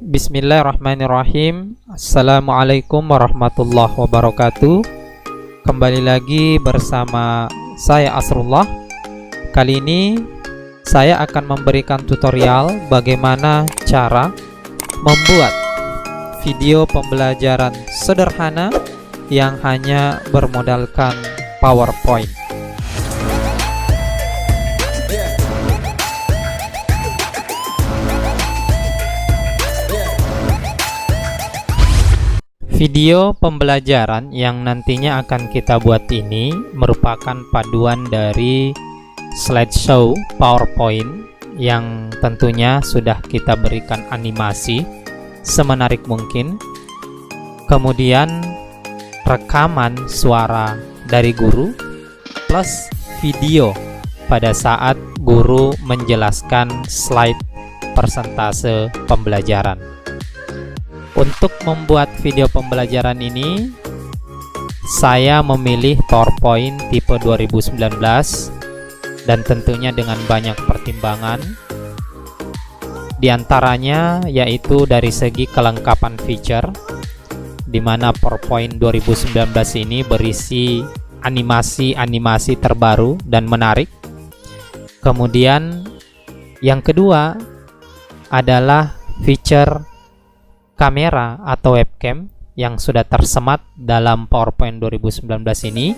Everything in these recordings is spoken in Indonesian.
Bismillahirrahmanirrahim. Assalamualaikum warahmatullahi wabarakatuh. Kembali lagi bersama saya Asrullah. Kali ini saya akan memberikan tutorial bagaimana cara membuat video pembelajaran sederhana yang hanya bermodalkan PowerPoint. Video pembelajaran yang nantinya akan kita buat ini merupakan paduan dari slideshow PowerPoint yang tentunya sudah kita berikan animasi semenarik mungkin, kemudian rekaman suara dari guru plus video pada saat guru menjelaskan slide persentase pembelajaran. Untuk membuat video pembelajaran ini, saya memilih PowerPoint tipe 2019 dan tentunya dengan banyak pertimbangan. Di antaranya yaitu dari segi kelengkapan feature, di mana PowerPoint 2019 ini berisi animasi-animasi terbaru dan menarik. Kemudian yang kedua adalah feature kamera atau webcam yang sudah tersemat dalam PowerPoint 2019 ini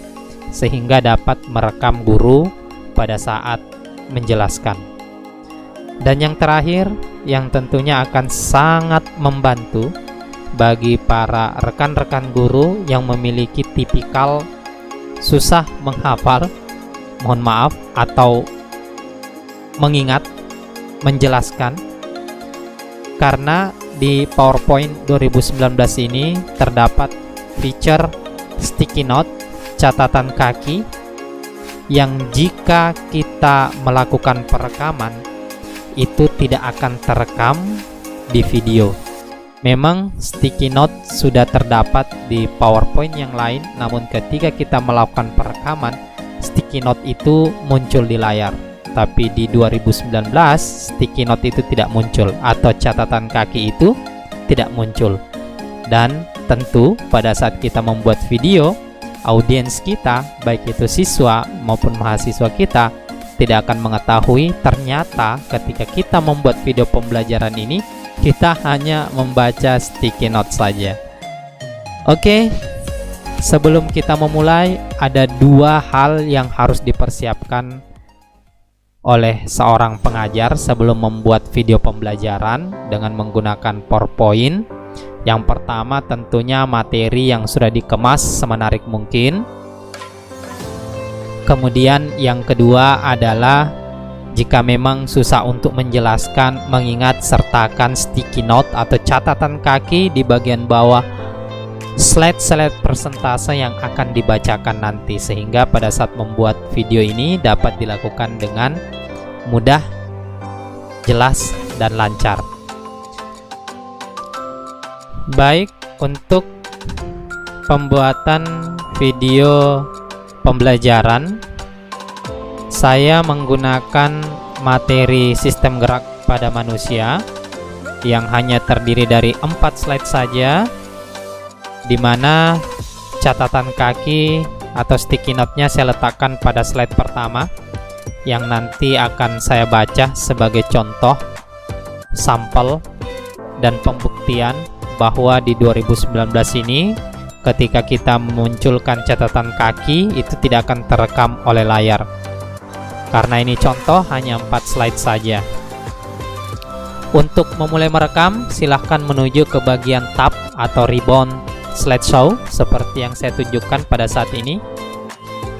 sehingga dapat merekam guru pada saat menjelaskan. Dan yang terakhir yang tentunya akan sangat membantu bagi para rekan-rekan guru yang memiliki tipikal susah menghafal, mohon maaf, atau mengingat, menjelaskan, karena di PowerPoint 2019 ini terdapat feature sticky note, catatan kaki, yang jika kita melakukan perekaman itu tidak akan terekam di video. Memang sticky note sudah terdapat di PowerPoint yang lain, namun ketika kita melakukan perekaman, sticky note itu muncul di layar. Tapi di 2019 sticky note itu tidak muncul atau catatan kaki itu tidak muncul. Dan tentu pada saat kita membuat video, audiens kita, baik itu siswa maupun mahasiswa kita, tidak akan mengetahui ternyata ketika kita membuat video pembelajaran ini kita hanya membaca sticky note saja. Oke, sebelum kita memulai ada dua hal yang harus dipersiapkan oleh seorang pengajar sebelum membuat video pembelajaran dengan menggunakan PowerPoint. Yang pertama tentunya materi yang sudah dikemas semenarik mungkin. Kemudian yang kedua adalah jika memang susah untuk menjelaskan, mengingat sertakan sticky note atau catatan kaki di bagian bawah slide-slide persentase yang akan dibacakan nanti, sehingga pada saat membuat video ini dapat dilakukan dengan mudah, jelas, dan lancar. Baik, untuk pembuatan video pembelajaran saya menggunakan materi sistem gerak pada manusia yang hanya terdiri dari 4 slide saja, di mana catatan kaki atau sticky note-nya saya letakkan pada slide pertama yang nanti akan saya baca sebagai contoh, sampel, dan pembuktian bahwa di 2019 ini ketika kita memunculkan catatan kaki itu tidak akan terekam oleh layar. Karena ini contoh hanya 4 slide saja. Untuk memulai merekam, silahkan menuju ke bagian tab atau ribbon slideshow seperti yang saya tunjukkan pada saat ini.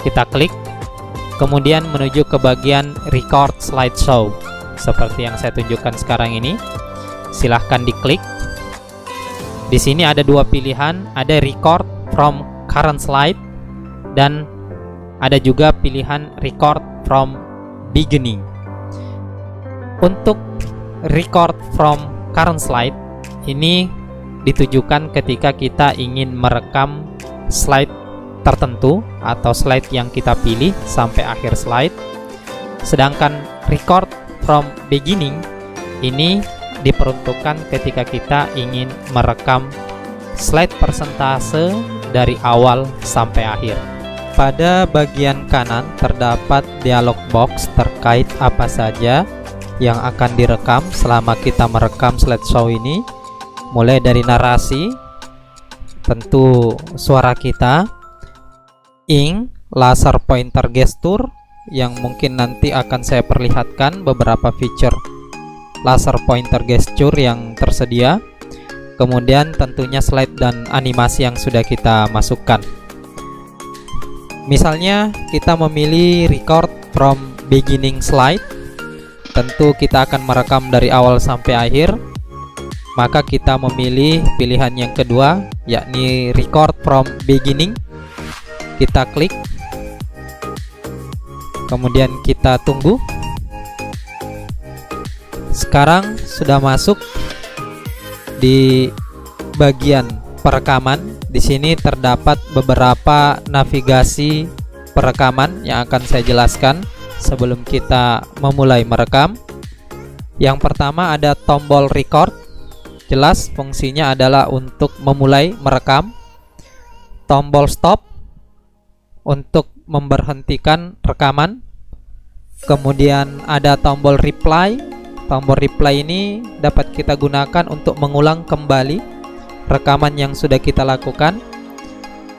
Kita klik, kemudian menuju ke bagian record slideshow seperti yang saya tunjukkan sekarang ini. Silahkan diklik. Di sini ada dua pilihan, ada record from current slide dan ada juga pilihan record from beginning. Untuk record from current slide ini ditujukan ketika kita ingin merekam slide tertentu atau slide yang kita pilih sampai akhir slide. Sedangkan record from beginning ini diperuntukkan ketika kita ingin merekam slide persentase dari awal sampai akhir. Pada bagian kanan terdapat dialog box terkait apa saja yang akan direkam selama kita merekam slideshow ini, mulai dari narasi, tentu suara kita, ink, laser pointer gesture yang mungkin nanti akan saya perlihatkan beberapa feature laser pointer gesture yang tersedia, kemudian tentunya slide dan animasi yang sudah kita masukkan. Misalnya kita memilih record from beginning slide, tentu kita akan merekam dari awal sampai akhir, maka kita memilih pilihan yang kedua, yakni record from beginning. Kita klik, kemudian kita tunggu. Sekarang sudah masuk di bagian perekaman. Di sini terdapat beberapa navigasi perekaman yang akan saya jelaskan sebelum kita memulai merekam. Yang pertama ada tombol record. Jelas fungsinya adalah untuk memulai merekam. Tombol stop untuk memberhentikan rekaman. Kemudian ada tombol reply. Tombol reply ini dapat kita gunakan untuk mengulang kembali rekaman yang sudah kita lakukan.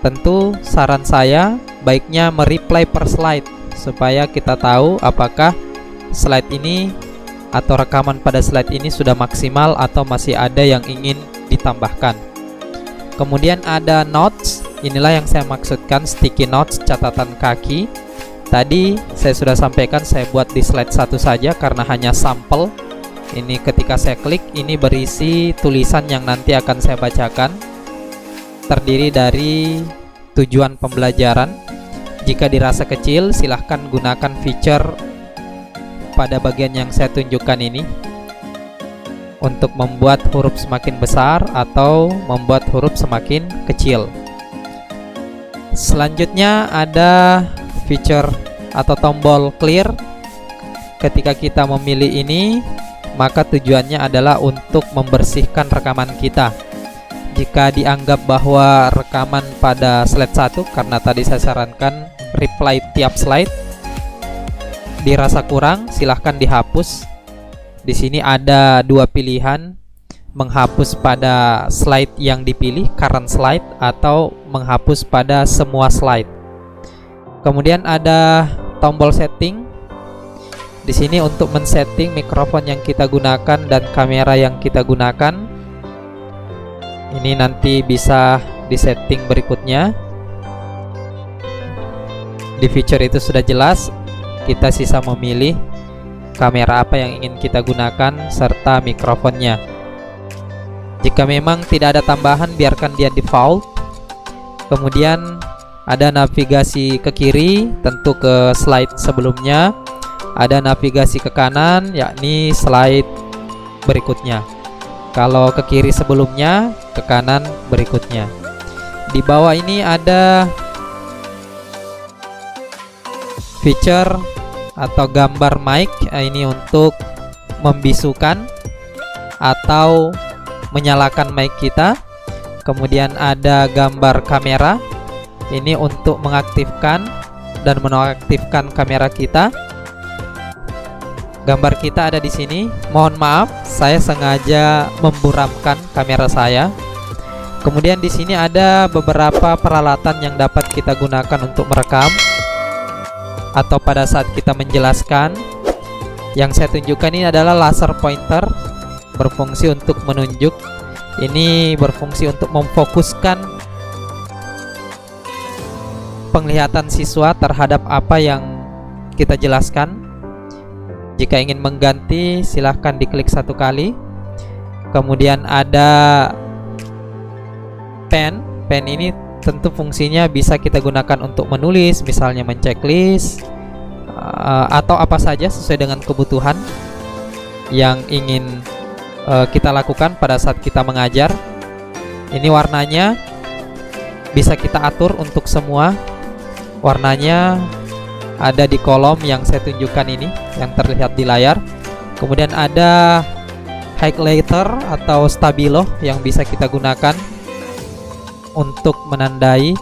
Tentu saran saya baiknya mereply per slide supaya kita tahu apakah slide ini atau rekaman pada slide ini sudah maksimal atau masih ada yang ingin ditambahkan. Kemudian ada notes. Inilah yang saya maksudkan sticky notes, catatan kaki. Tadi saya sudah sampaikan saya buat di slide 1 saja karena hanya sampel. Ini ketika saya klik, ini berisi tulisan yang nanti akan saya bacakan. Terdiri dari tujuan pembelajaran. Jika dirasa kecil, silahkan gunakan feature pada bagian yang saya tunjukkan ini untuk membuat huruf semakin besar atau membuat huruf semakin kecil. Selanjutnya ada feature atau tombol clear. Ketika kita memilih ini, maka tujuannya adalah untuk membersihkan rekaman kita. Jika dianggap bahwa rekaman pada slide 1, karena tadi saya sarankan reply tiap slide, dirasa kurang, silahkan dihapus. Di sini ada dua pilihan, menghapus pada slide yang dipilih, current slide, atau menghapus pada semua slide. Kemudian ada tombol setting. Di sini untuk men-setting mikrofon yang kita gunakan dan kamera yang kita gunakan. Ini nanti bisa disetting berikutnya. Di feature itu sudah jelas, kita sisa memilih kamera apa yang ingin kita gunakan serta mikrofonnya. Jika memang tidak ada tambahan, biarkan dia default. Kemudian ada navigasi ke kiri, tentu ke slide sebelumnya. Ada navigasi ke kanan, yakni slide berikutnya. Kalau ke kiri sebelumnya, ke kanan berikutnya. Di bawah ini ada feature atau gambar mic. Ini untuk membisukan atau menyalakan mic kita. Kemudian ada gambar kamera. Ini untuk mengaktifkan dan menonaktifkan kamera kita. Gambar kita ada di sini. Mohon maaf, saya sengaja memburamkan kamera saya. Kemudian di sini ada beberapa peralatan yang dapat kita gunakan untuk merekam atau pada saat kita menjelaskan. Yang saya tunjukkan ini adalah laser pointer, berfungsi untuk menunjuk. Ini berfungsi untuk memfokuskan penglihatan siswa terhadap apa yang kita jelaskan. Jika ingin mengganti, silahkan diklik satu kali. Kemudian ada pen. Pen ini tentu fungsinya bisa kita gunakan untuk menulis, misalnya menceklis atau apa saja sesuai dengan kebutuhan yang ingin kita lakukan pada saat kita mengajar. Ini warnanya bisa kita atur untuk semua. Warnanya ada di kolom yang saya tunjukkan ini, yang terlihat di layar. Kemudian ada highlighter atau stabilo yang bisa kita gunakan untuk menandai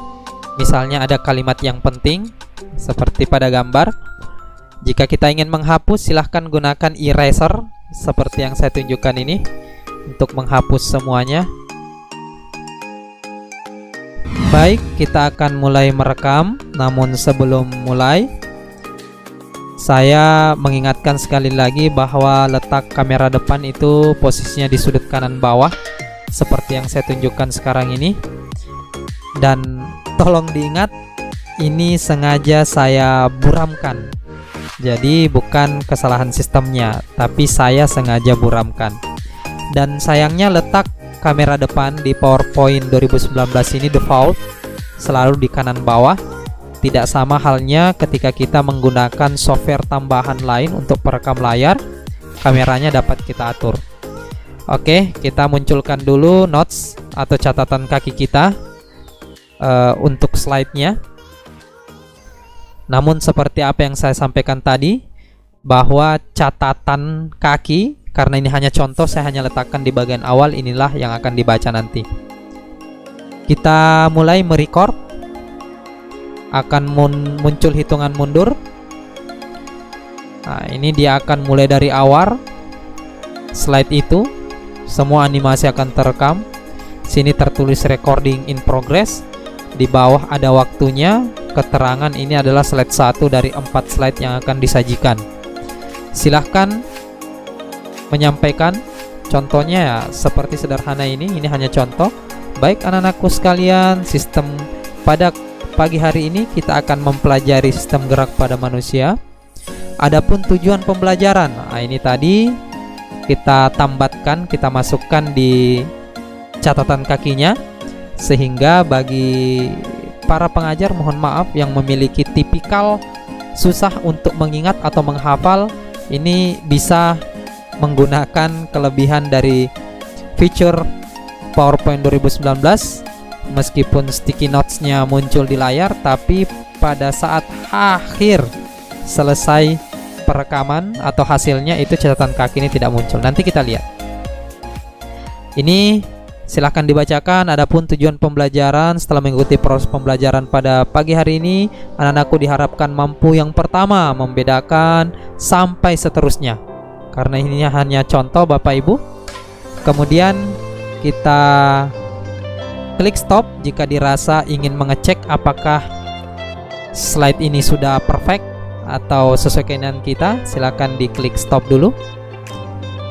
misalnya ada kalimat yang penting seperti pada gambar. Jika kita ingin menghapus, silahkan gunakan eraser seperti yang saya tunjukkan ini untuk menghapus semuanya. Baik, kita akan mulai merekam. Namun sebelum mulai, saya mengingatkan sekali lagi bahwa letak kamera depan itu posisinya di sudut kanan bawah seperti yang saya tunjukkan sekarang ini. Dan tolong diingat, ini sengaja saya buramkan. Jadi bukan kesalahan sistemnya, tapi saya sengaja buramkan. Dan sayangnya letak kamera depan di PowerPoint 2019 ini default selalu di kanan bawah. Tidak sama halnya ketika kita menggunakan software tambahan lain untuk perekam layar, kameranya dapat kita atur. Oke, kita munculkan dulu notes atau catatan kaki kita untuk slide-nya. Namun seperti apa yang saya sampaikan tadi, bahwa catatan kaki, karena ini hanya contoh, saya hanya letakkan di bagian awal, inilah yang akan dibaca nanti. Kita mulai merecord. Akan muncul hitungan mundur. Nah, ini dia akan mulai dari awal slide itu. Semua animasi akan terekam. Sini tertulis recording in progress. Di bawah ada waktunya. Keterangan ini adalah slide 1 dari 4 slide yang akan disajikan. Silahkan menyampaikan contohnya ya, seperti sederhana ini hanya contoh. Baik anak-anakku sekalian, sistem pada pagi hari ini kita akan mempelajari sistem gerak pada manusia. Adapun tujuan pembelajaran, nah ini tadi kita tambatkan, kita masukkan di catatan kakinya, sehingga bagi para pengajar mohon maaf yang memiliki tipikal susah untuk mengingat atau menghafal, ini bisa menggunakan kelebihan dari fitur PowerPoint 2019. Meskipun sticky notes-nya muncul di layar, tapi pada saat akhir selesai perekaman atau hasilnya itu catatan kaki ini tidak muncul. Nanti kita lihat. Ini silahkan dibacakan. Adapun tujuan pembelajaran, setelah mengikuti proses pembelajaran pada pagi hari ini, anak-anakku diharapkan mampu yang pertama membedakan sampai seterusnya. Karena ini hanya contoh Bapak Ibu. Kemudian kita klik stop jika dirasa ingin mengecek apakah slide ini sudah perfect atau sesuai keinginan kita. Silakan diklik stop dulu.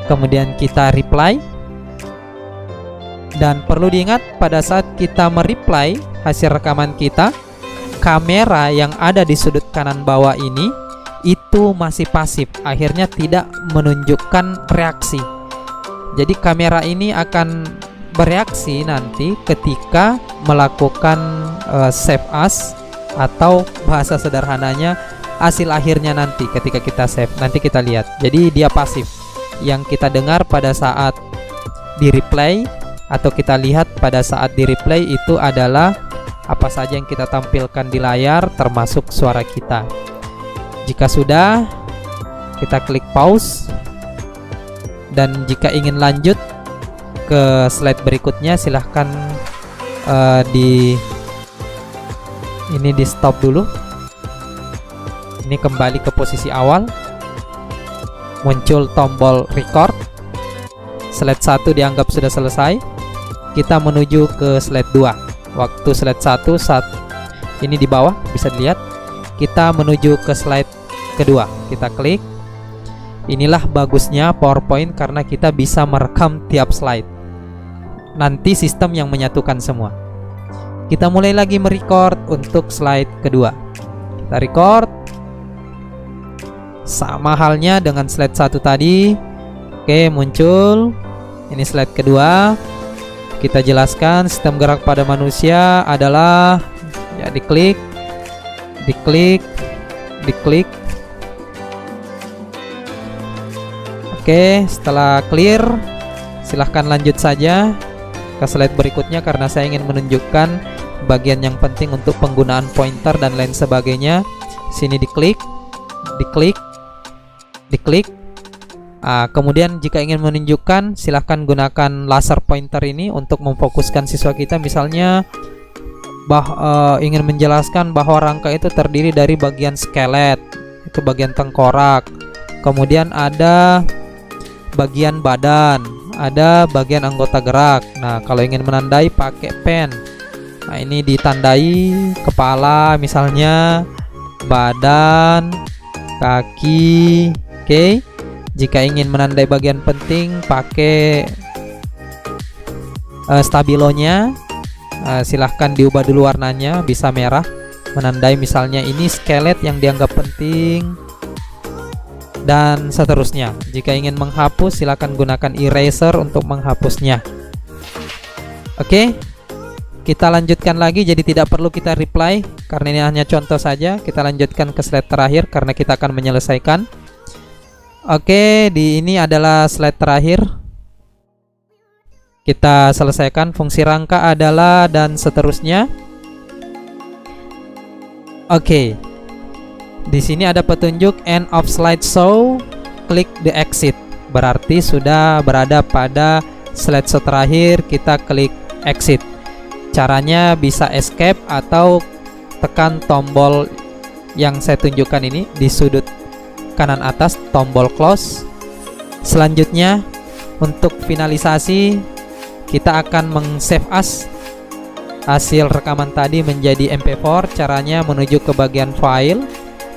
Kemudian kita reply. Dan perlu diingat, pada saat kita mereply hasil rekaman kita, kamera yang ada di sudut kanan bawah ini itu masih pasif, akhirnya tidak menunjukkan reaksi. Jadi kamera ini akan bereaksi nanti ketika melakukan save as, atau bahasa sederhananya hasil akhirnya nanti ketika kita save. Nanti kita lihat. Jadi dia pasif. Yang kita dengar pada saat di replay atau kita lihat pada saat di replay itu adalah apa saja yang kita tampilkan di layar termasuk suara kita. Jika sudah, kita klik pause. Dan jika ingin lanjut ke slide berikutnya, silahkan di stop dulu. Ini kembali ke posisi awal. Muncul tombol record. Slide 1 dianggap sudah selesai. Kita menuju ke slide 2. Waktu slide 1 saat ini di bawah bisa dilihat. Kita menuju ke slide kedua. Kita klik. Inilah bagusnya PowerPoint karena kita bisa merekam tiap slide. Nanti sistem yang menyatukan semua. Kita mulai lagi merecord untuk slide kedua. Kita record. Sama halnya dengan slide 1 tadi. Oke, muncul. Ini slide kedua. Kita jelaskan sistem gerak pada manusia adalah ya, diklik. Oke, setelah clear, silahkan lanjut saja ke slide berikutnya karena saya ingin menunjukkan bagian yang penting untuk penggunaan pointer dan lain sebagainya. Sini diklik. Kemudian jika ingin menunjukkan, silahkan gunakan laser pointer ini untuk memfokuskan siswa kita. Misalnya ingin menjelaskan bahwa rangka itu terdiri dari bagian skelet, itu bagian tengkorak, kemudian ada bagian badan, ada bagian anggota gerak. Nah, kalau ingin menandai pakai pen, ini ditandai kepala, misalnya badan, kaki. Oke. Jika ingin menandai bagian penting pakai stabilonya, silahkan diubah dulu warnanya, bisa merah, menandai misalnya ini skelet yang dianggap penting, dan seterusnya. Jika ingin menghapus, silahkan gunakan eraser untuk menghapusnya. Oke, kita lanjutkan lagi, jadi tidak perlu kita reply karena ini hanya contoh saja. Kita lanjutkan ke slide terakhir karena kita akan menyelesaikan. Oke, ini adalah slide terakhir. Kita selesaikan. Fungsi rangka adalah dan seterusnya. Oke. Di sini ada petunjuk end of slideshow, klik the exit. Berarti sudah berada pada slideshow terakhir, kita klik exit. Caranya bisa escape atau tekan tombol yang saya tunjukkan ini di sudut kanan atas, tombol close. Selanjutnya untuk finalisasi, kita akan meng-save as hasil rekaman tadi menjadi MP4. Caranya menuju ke bagian file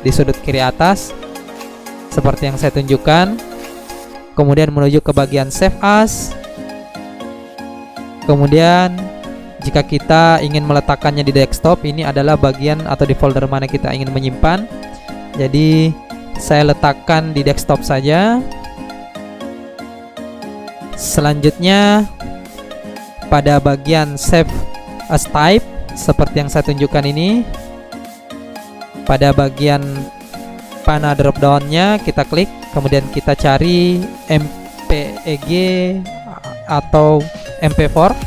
di sudut kiri atas seperti yang saya tunjukkan, kemudian menuju ke bagian save as. Kemudian jika kita ingin meletakkannya di desktop, ini adalah bagian atau di folder mana kita ingin menyimpan. Jadi saya letakkan di desktop saja. Selanjutnya pada bagian save as type seperti yang saya tunjukkan ini, pada bagian panah drop down-nya kita klik, kemudian kita cari MPEG atau MP4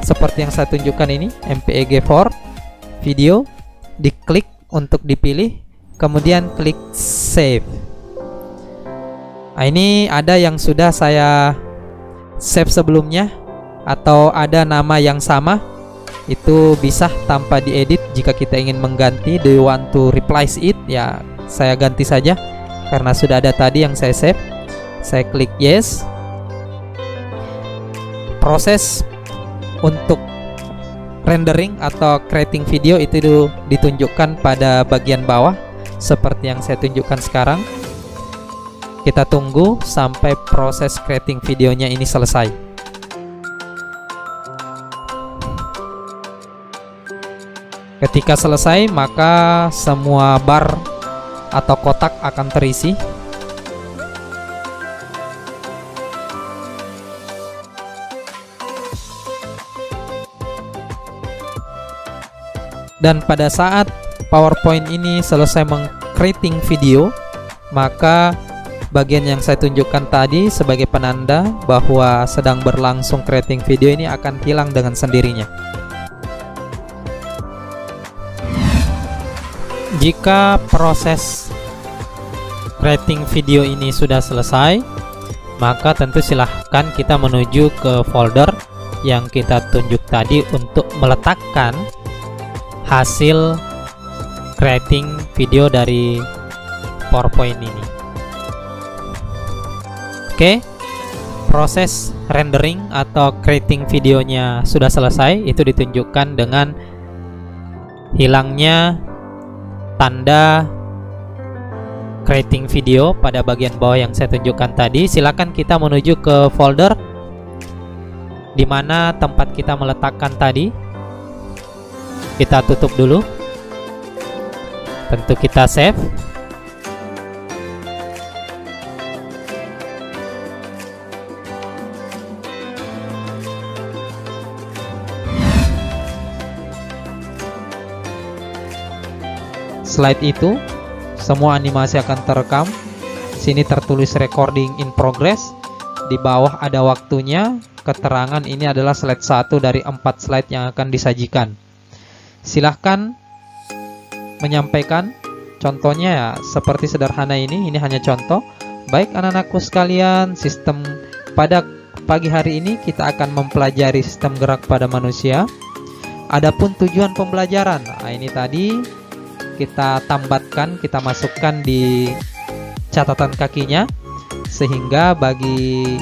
seperti yang saya tunjukkan ini, MPEG4 video, diklik untuk dipilih, kemudian klik save. Nah, ini ada yang sudah saya save sebelumnya atau ada nama yang sama, itu bisa tanpa diedit. Jika kita ingin mengganti, do you want to replace it, ya saya ganti saja karena sudah ada tadi yang saya save. Saya klik yes. Proses untuk rendering atau creating video itu ditunjukkan pada bagian bawah seperti yang saya tunjukkan sekarang. Kita tunggu sampai proses creating videonya ini selesai. Ketika selesai, maka semua bar atau kotak akan terisi. Dan pada saat PowerPoint ini selesai meng-creating video, maka bagian yang saya tunjukkan tadi sebagai penanda bahwa sedang berlangsung creating video ini akan hilang dengan sendirinya. Jika proses creating video ini sudah selesai, maka tentu silahkan kita menuju ke folder yang kita tunjuk tadi untuk meletakkan hasil creating video dari PowerPoint ini. Oke, proses rendering atau creating videonya sudah selesai. Itu ditunjukkan dengan hilangnya tanda creating video pada bagian bawah yang saya tunjukkan tadi. Silakan kita menuju ke folder di mana tempat kita meletakkan tadi. Kita tutup dulu. Tentu kita save. Slide itu semua animasi akan terekam. Sini tertulis recording in progress. Di bawah ada waktunya, keterangan ini adalah slide 1 dari 4 slide yang akan disajikan. Silahkan menyampaikan contohnya ya, seperti sederhana ini hanya contoh. Baik anak-anakku sekalian, pada pagi hari ini kita akan mempelajari sistem gerak pada manusia. Adapun tujuan pembelajaran, ini tadi kita tambatkan, kita masukkan di catatan kakinya, sehingga bagi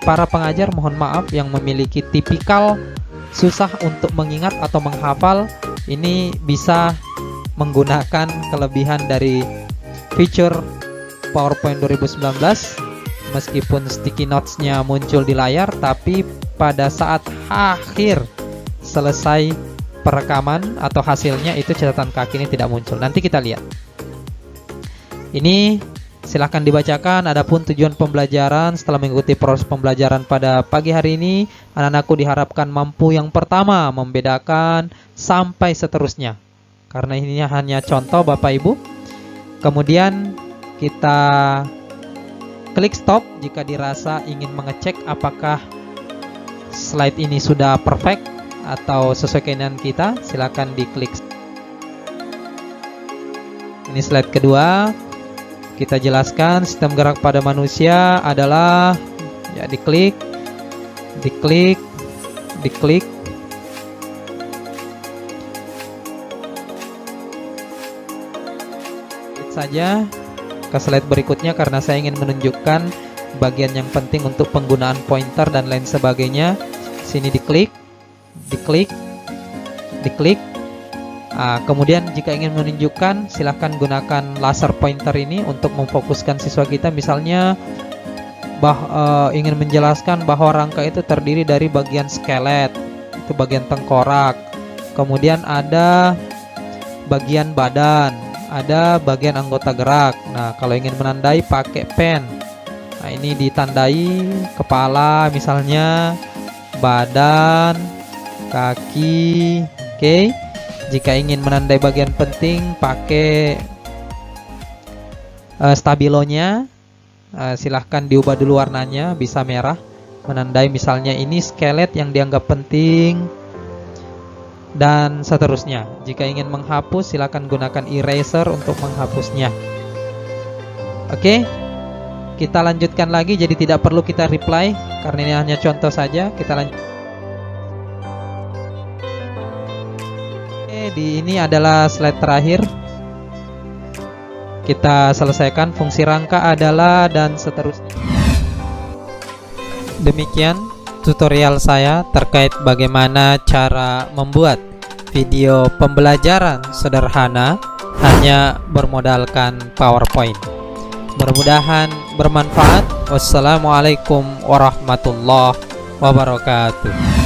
para pengajar mohon maaf yang memiliki tipikal susah untuk mengingat atau menghafal, ini bisa menggunakan kelebihan dari fitur PowerPoint 2019. Meskipun sticky notes-nya muncul di layar, tapi pada saat akhir selesai perekaman atau hasilnya itu catatan kaki ini tidak muncul. Nanti kita lihat. Ini silahkan dibacakan. Adapun tujuan pembelajaran, setelah mengikuti proses pembelajaran pada pagi hari ini, anak-anakku diharapkan mampu yang pertama membedakan sampai seterusnya. Karena ini hanya contoh Bapak Ibu. Kemudian kita klik stop jika dirasa ingin mengecek apakah slide ini sudah perfect atau sesuai keinginan kita. Silakan diklik. Ini slide kedua. Kita jelaskan sistem gerak pada manusia adalah ya, diklik. Saja ke slide berikutnya karena saya ingin menunjukkan bagian yang penting untuk penggunaan pointer dan lain sebagainya. Sini diklik. Kemudian jika ingin menunjukkan, silahkan gunakan laser pointer ini untuk memfokuskan siswa kita. Misalnya ingin menjelaskan bahwa rangka itu terdiri dari bagian skelet, itu bagian tengkorak, kemudian ada bagian badan, ada bagian anggota gerak. Nah, kalau ingin menandai pakai pen. Nah, ini ditandai kepala misalnya, badan, kaki. Oke. Jika ingin menandai bagian penting pakai stabilonya, silahkan diubah dulu warnanya, bisa merah. Menandai misalnya ini skelet yang dianggap penting, dan seterusnya. Jika ingin menghapus, silakan gunakan eraser untuk menghapusnya. Oke, kita lanjutkan lagi. Jadi tidak perlu kita reply karena ini hanya contoh saja. Kita lanjut. Oke, ini adalah slide terakhir. Kita selesaikan. Fungsi rangka adalah dan seterusnya. Demikian tutorial saya terkait bagaimana cara membuat video pembelajaran sederhana hanya bermodalkan PowerPoint. Mudah-mudahan bermanfaat. Wassalamualaikum warahmatullahi wabarakatuh.